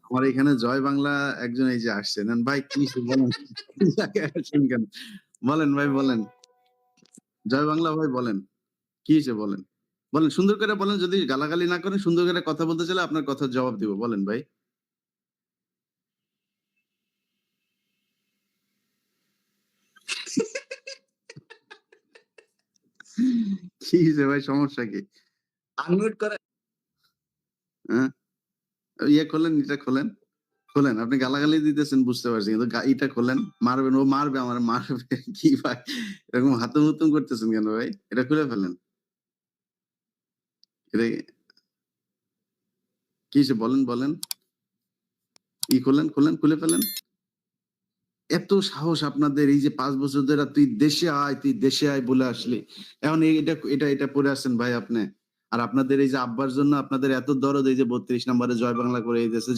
আমার এখানে জয় বাংলা একজন এই যে আসছে। নেন ভাই কি হইছে বলেন? এই জায়গায় আসছেন কেন? বলেন ভাই বলেন। জয় বাংলা ভাই বলেন। কি হইছে বলেন? বলেন সুন্দর করে বলেন যদি গালাগালি না করেন সুন্দর করে কথা বলতে চাইলে আপনার কথার জবাব দিব। বলেন ভাই। কি হইছে ভাই সমস্যা কি? আনমিউট করে হ্যাঁ? ইয়ে খোলেন, এটা খোলেন। খোলেন। আপনি গালাগালি দিতেছেন বুঝতে পারছি। কিন্তু ইটা খোলেন। মারবেন, ও মারবে আমারে মারবে। কি ভাই? এরকম হাতুম-হুতুম করতেছেন কেন ভাই? এটা খুলে ফেলেন। এটা কি হইছে বলেন, বলেন। খোলেন, খোলেন, খুলে ফেলেন। এত সাহস আপনাদের এই যে ৫ বছর ধরে তুই দেশে আয়, তুই দেশে আয় বলে আসলি। এখন এটা পড়ে আছেন ভাই আপনে। আর আপনাদের এই যে আব্বার জন্য আপনাদের এত দরদ এই যে ৩২ নাম্বারে জয় বাংলা করে এই দেশে